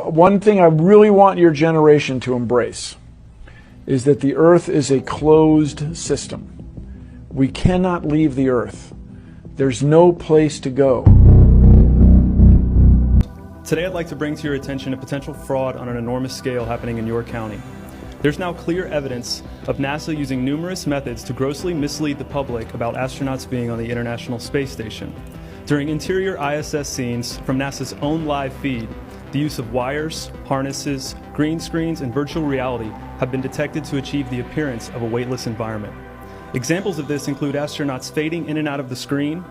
One thing I really want your generation to embrace is that the Earth is a closed system. We cannot leave the Earth. There's no place to go. Today I'd like to bring to your attention a potential fraud on an enormous scale happening in your county. There's now clear evidence of NASA using numerous methods to grossly mislead the public about astronauts being on the International Space Station. During interior ISS scenes from NASA's own live feed, the use of wires, harnesses, green screens, and virtual reality have been detected to achieve the appearance of a weightless environment. Examples of this include astronauts fading in and out of the screen,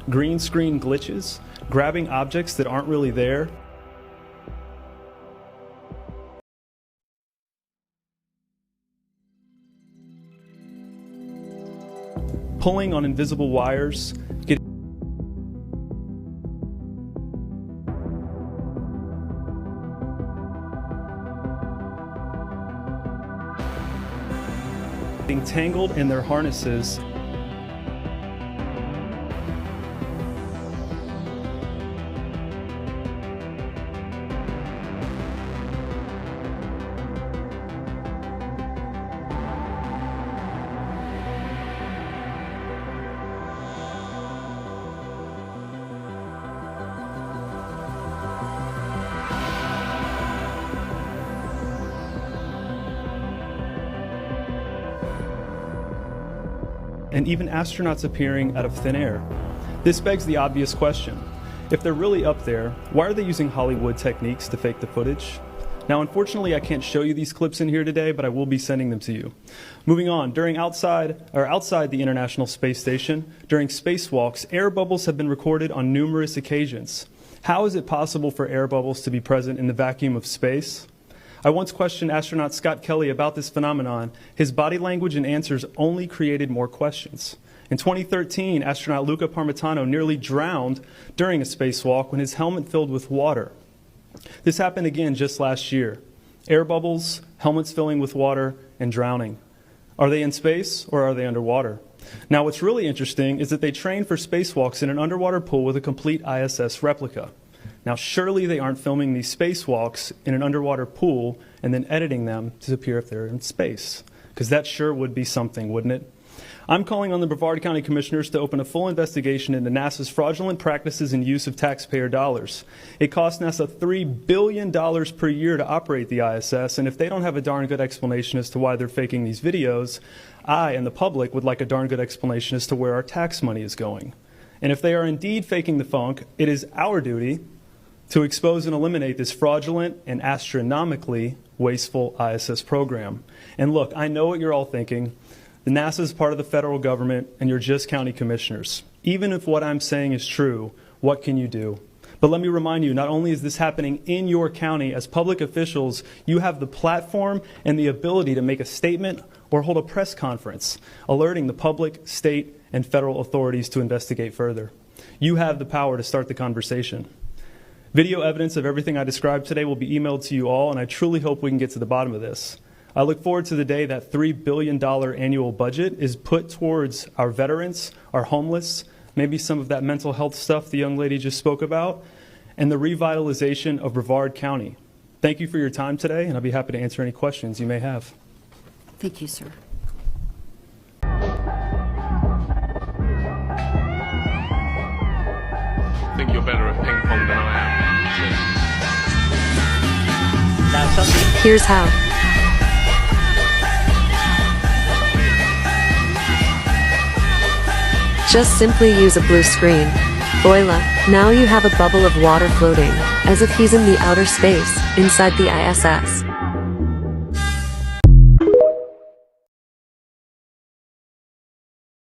green screen glitches, grabbing objects that aren't really there, pulling on invisible wires, getting tangled in their harnesses, and even astronauts appearing out of thin air. This begs the obvious question. If they're really up there, why are they using Hollywood techniques to fake the footage? Now, unfortunately, I can't show you these clips in here today, but I will be sending them to you. Moving on, outside the International Space Station, during spacewalks, air bubbles have been recorded on numerous occasions. How is it possible for air bubbles to be present in the vacuum of space? I once questioned astronaut Scott Kelly about this phenomenon. His body language and answers only created more questions. In 2013, astronaut Luca Parmitano nearly drowned during a spacewalk when his helmet filled with water. This happened again just last year. Air bubbles, helmets filling with water, and drowning. Are they in space or are they underwater? Now, what's really interesting is that they train for spacewalks in an underwater pool with a complete ISS replica. Now, surely they aren't filming these spacewalks in an underwater pool and then editing them to appear if they're in space, because that sure would be something, wouldn't it? I'm calling on the Brevard County Commissioners to open a full investigation into NASA's fraudulent practices and use of taxpayer dollars. It costs NASA $3 billion per year to operate the ISS, and if they don't have a darn good explanation as to why they're faking these videos, I and the public would like a darn good explanation as to where our tax money is going. And if they are indeed faking the funk, it is our duty to expose and eliminate this fraudulent and astronomically wasteful ISS program. And look, I know what you're all thinking. The NASA is part of the federal government, and you're just county commissioners. Even if what I'm saying is true, what can you do? But let me remind you, not only is this happening in your county, as public officials, you have the platform and the ability to make a statement or hold a press conference, alerting the public, state, and federal authorities to investigate further. You have the power to start the conversation. Video evidence of everything I described today will be emailed to you all, and I truly hope we can get to the bottom of this. I look forward to the day that $3 billion annual budget is put towards our veterans, our homeless, maybe some of that mental health stuff the young lady just spoke about, and the revitalization of Brevard County. Thank you for your time today, and I'll be happy to answer any questions you may have. Thank you, sir. I think you're better at ping pong than I am. Here's how. Just simply use a blue screen. Voila, now you have a bubble of water floating, as if he's in the outer space, inside the ISS.